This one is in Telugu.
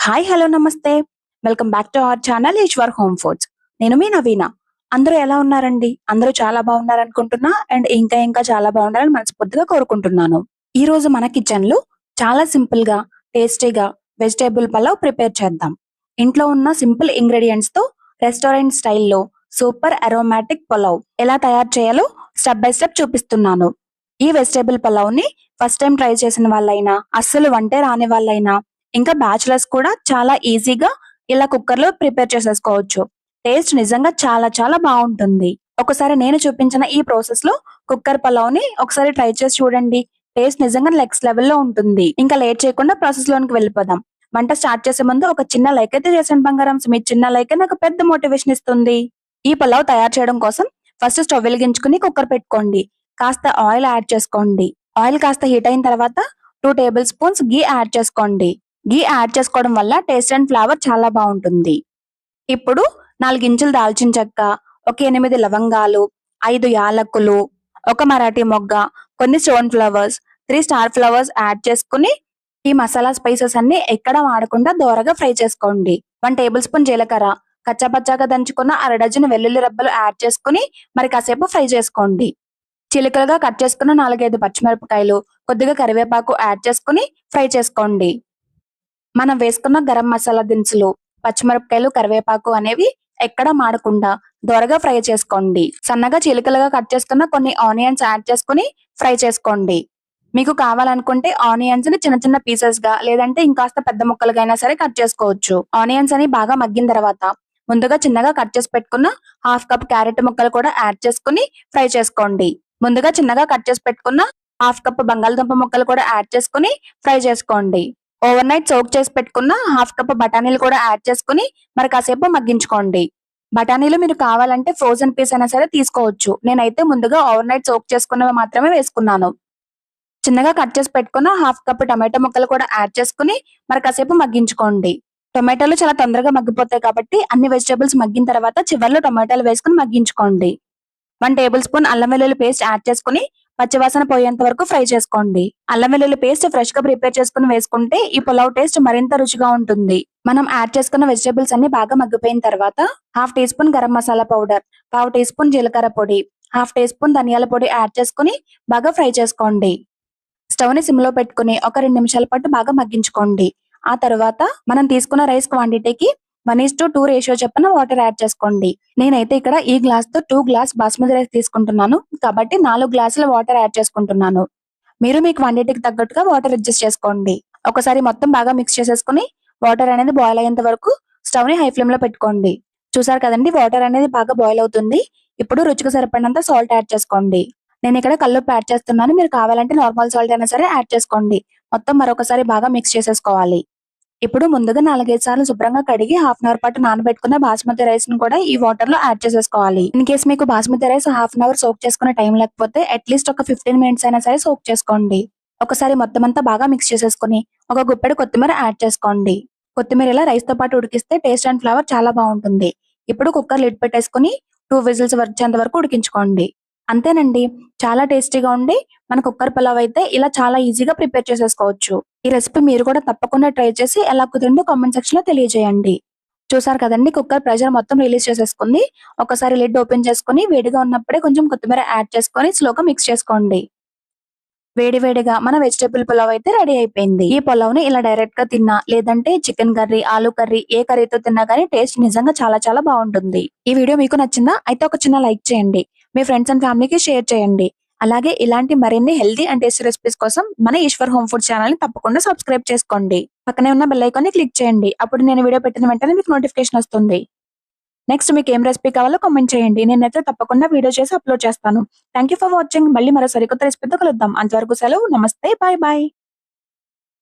హాయ్ హలో నమస్తే. Welcome back to our channel Eshwar home foods. నేను మీ నవీన. అందరూ ఎలా ఉన్నారండి? అందరూ చాలా బాగున్నారనుకుంటున్నా. అండ్ ఇంకా చాలా బాగుండాలని మనస్ఫూర్తిగా కోరుకుంటున్నాను. ఈ రోజు మన కిచెన్ లో చాలా సింపుల్ గా టేస్టీగా వెజిటేబుల్ పలావ్ ప్రిపేర్ చేద్దాం. ఇంట్లో ఉన్న సింపుల్ ఇంగ్రీడియంట్స్ తో రెస్టారెంట్ స్టైల్లో సూపర్ అరోమాటిక్ పలావ్ ఎలా తయారు చేయాలో స్టెప్ బై స్టెప్ చూపిస్తున్నాను. ఈ వెజిటేబుల్ పలావ్ ని ఫస్ట్ టైం ట్రై చేసిన వాళ్ళైనా, అస్సలు వంటే రాని వాళ్ళైనా, ఇంకా బ్యాచులర్స్ కూడా చాలా ఈజీగా ఇలా కుక్కర్ లో ప్రిపేర్ చేసేసుకోవచ్చు. టేస్ట్ నిజంగా చాలా చాలా బాగుంటుంది. ఒకసారి నేను చూపించిన ఈ ప్రాసెస్ లో కుక్కర్ పలావ్ ని ఒకసారి ట్రై చేసి చూడండి. టేస్ట్ నిజంగా నెక్స్ట్ లెవెల్లో ఉంటుంది. ఇంకా లేట్ చేయకుండా ప్రాసెస్ లోనికి వెళ్ళిపోదాం. వంట స్టార్ట్ చేసే ముందు ఒక చిన్న లైక్ అయితే చేసాను బంగారం. మీ చిన్న లైక్ నాకు పెద్ద మోటివేషన్ ఇస్తుంది. ఈ పలావ్ తయారు చేయడం కోసం ఫస్ట్ స్టవ్ వెలిగించుకుని కుక్కర్ పెట్టుకోండి. కాస్త ఆయిల్ యాడ్ చేసుకోండి. ఆయిల్ కాస్త హీట్ అయిన తర్వాత 2 టేబుల్ స్పూన్స్ గీ యాడ్ చేసుకోండి. గీ యాడ్ చేసుకోవడం వల్ల టేస్ట్ అండ్ ఫ్లేవర్ చాలా బాగుంటుంది. ఇప్పుడు 4 ఇంచులు దాల్చిన చెక్క, ఒక 8 లవంగాలు, 5 యాలకులు, ఒక మరాఠీ మొగ్గ, కొన్ని stone flowers, 3 star flowers add చేసుకుని ఈ మసాలా స్పైసెస్ అన్ని ఎక్కడ వాడకుండా దోరగా ఫ్రై చేసుకోండి. 1 టేబుల్ స్పూన్ జీలకర్ర, కచ్చాపచ్చాగా దంచుకున్న అర డజన్ వెల్లుల్లి రబ్బలు యాడ్ చేసుకుని మరి కాసేపు ఫ్రై చేసుకోండి. చిలుకలుగా కట్ చేసుకున్న 4-5 పచ్చిమిరపకాయలు, కొద్దిగా కరివేపాకు యాడ్ చేసుకుని ఫ్రై చేసుకోండి. మనం వేసుకున్న గరం మసాలా దినుసులు, పచ్చిమిరపకాయలు, కరివేపాకు అనేవి ఎక్కడ మాడకుండా దోరగా ఫ్రై చేసుకోండి. సన్నగా చిలుకలుగా కట్ చేసుకున్న కొన్ని ఆనియన్స్ యాడ్ చేసుకుని ఫ్రై చేసుకోండి. మీకు కావాలనుకుంటే ఆనియన్స్ ని చిన్న చిన్న పీసెస్ గా, లేదంటే ఇంకాస్త పెద్ద ముక్కలుగా అయినా సరే కట్ చేసుకోవచ్చు. ఆనియన్స్ అని బాగా మగ్గిన తర్వాత ముందుగా చిన్నగా కట్ చేసి పెట్టుకున్న 1/2 కప్ క్యారెట్ ముక్కలు కూడా యాడ్ చేసుకుని ఫ్రై చేసుకోండి. ముందుగా చిన్నగా కట్ చేసి పెట్టుకున్న 1/2 కప్ బంగాళదుంప ముక్కలు కూడా యాడ్ చేసుకుని ఫ్రై చేసుకోండి. ఓవర్ నైట్ సోక్ చేసి పెట్టుకున్న 1/2 కప్ బఠానీలు కూడా యాడ్ చేసుకుని మరి కాసేపు మగ్గించుకోండి. బఠానీలు మీరు కావాలంటే ఫ్రోజన్ పీస్ అయినా సరే తీసుకోవచ్చు. నేనైతే ముందుగా ఓవర్ నైట్ సోక్ చేసుకున్నవి మాత్రమే వేసుకున్నాను. చిన్నగా కట్ చేసి పెట్టుకున్న 1/2 కప్ టమాటో ముక్కలు కూడా యాడ్ చేసుకుని మరి కాసేపు మగ్గించుకోండి. టొమాటోలు చాలా తొందరగా మగ్గిపోతాయి కాబట్టి అన్ని వెజిటేబుల్స్ మగ్గిన తర్వాత చివర్లో టొమాటోలు వేసుకుని మగ్గించుకోండి. 1 టేబుల్ స్పూన్ అల్లం వెల్లుల్లి పేస్ట్ యాడ్ చేసుకుని పచ్చివాసన పోయేంత వరకు ఫ్రై చేసుకోండి. అల్లం వెల్లుల్లి పేస్ట్ ఫ్రెష్ గా ప్రిపేర్ చేసుకుని వేసుకుంటే ఈ పులావ్ టేస్ట్ మరింత రుచిగా ఉంటుంది. మనం యాడ్ చేసుకున్న వెజిటేబుల్స్ అన్ని బాగా మగ్గిపోయిన తర్వాత 1/2 teaspoon garam masala powder, 1/2 teaspoon జీలకర్ర పొడి, 1/2 టీ స్పూన్ ధనియాల పొడి యాడ్ చేసుకుని బాగా ఫ్రై చేసుకోండి. స్టవ్ ని సిమ్ లో పెట్టుకుని ఒక 2 నిమిషాల పాటు బాగా మగ్గించుకోండి. ఆ తర్వాత మనం తీసుకున్న రైస్ క్వాంటిటీకి 1:2 రేషియో చొప్పున వాటర్ యాడ్ చేసుకోండి. నేనైతే ఇక్కడ ఈ గ్లాస్ తో 2 గ్లాస్ బాస్మతి రైస్ తీసుకుంటున్నాను కాబట్టి 4 గ్లాసుల వాటర్ యాడ్ చేసుకుంటున్నాను. మీరు మీ క్వాంటిటీకి తగ్గట్టుగా వాటర్ అడ్జస్ట్ చేసుకోండి. ఒకసారి మొత్తం బాగా మిక్స్ చేసేసుకుని వాటర్ అనేది బాయిల్ అయ్యేంత వరకు స్టవ్ ని హై ఫ్లేమ్ లో పెట్టుకోండి. చూసారు కదండి, వాటర్ అనేది బాగా బాయిల్ అవుతుంది. ఇప్పుడు రుచికి సరిపడినంత సాల్ట్ యాడ్ చేసుకోండి. నేను ఇక్కడ కల్లుప్పు యాడ్ చేస్తున్నాను. మీరు కావాలంటే నార్మల్ సాల్ట్ అయినా సరే యాడ్ చేసుకోండి. మొత్తం మరొకసారి బాగా మిక్స్ చేసేసుకోవాలి. ఇప్పుడు ముందుగా 4-5 సార్లు శుభ్రంగా కడిగి హాఫ్ అన్ అవర్ పాటు నానబెట్టుకున్న బాస్మతి రైస్ ని కూడా ఈ వాటర్ లో యాడ్ చేసేసుకోవాలి. ఇన్ కేసు మీకు basmati rice half an hour soak చేసుకునే టైం లేకపోతే అట్లీస్ట్ ఒక 15 మినిట్స్ అయినా సరే సోక్ చేసుకోండి. ఒకసారి మొత్తం అంతా బాగా మిక్స్ చేసేసుకుని ఒక గుప్పెడు కొత్తిమీర యాడ్ చేసుకోండి. కొత్తిమీర ఇలా రైస్ తో పాటు ఉడికిస్తే టేస్ట్ అండ్ ఫ్లేవర్ చాలా బాగుంటుంది. ఇప్పుడు కుక్కర్ లిడ్ పెట్టేసుకుని 2 విజిల్స్ వచ్చేంత వరకు ఉడికించుకోండి. అంతేనండి, చాలా టేస్టీగా ఉండి మన కుక్కర్ పలావ్ అయితే ఇలా చాలా ఈజీగా ప్రిపేర్ చేసేసుకోవచ్చు. ఈ రెసిపీ మీరు కూడా తప్పకుండా ట్రై చేసి ఎలా కుదిరిందో కామెంట్ సెక్షన్ లో తెలియజేయండి. చూసారు కదండి, కుక్కర్ ప్రెషర్ మొత్తం రిలీజ్ చేసేసుకుంది. ఒకసారి లిడ్ ఓపెన్ చేసుకుని వేడిగా ఉన్నప్పుడే కొంచెం కొత్తిమీర యాడ్ చేసుకుని స్లోగా మిక్స్ చేసుకోండి. వేడి వేడిగా మన వెజిటేబుల్ పులావ్ అయితే రెడీ అయిపోయింది. ఈ పులావ్ ని ఇలా డైరెక్ట్ గా తిన్నా, లేదంటే చికెన్ కర్రీ, ఆలూ కర్రీ ఏ కర్రీతో తిన్నా గానీ టేస్ట్ నిజంగా చాలా చాలా బాగుంటుంది. ఈ వీడియో మీకు నచ్చిందా? అయితే ఒక చిన్న లైక్ చేయండి. మీ ఫ్రెండ్స్ అండ్ ఫ్యామిలీకి షేర్ చేయండి. అలాగే ఇలాంటి మరిన్ని హెల్దీ అండ్ టేస్టీ రెసిపీస్ కోసం మన ఈశ్వర్ హోమ్ ఫుడ్ ఛానల్ ని తప్పకుండా సబ్స్క్రైబ్ చేసుకోండి. పక్కనే ఉన్న బెల్ ఐకాన్ ని క్లిక్ చేయండి. అప్పుడు నేను వీడియో పెట్టిన వెంటనే మీకు నోటిఫికేషన్ వస్తుంది. నెక్స్ట్ మీకు ఏం రెసిపీ కావాలో కామెంట్ చేయండి. నేనైతే తప్పకుండా వీడియో చేసి అప్లోడ్ చేస్తాను. Thank you for watching. మళ్ళీ మరో సరికొత్త రెసిపీతో కలుద్దాం. అంతవరకు సెలవు. నమస్తే, బాయ్ బాయ్.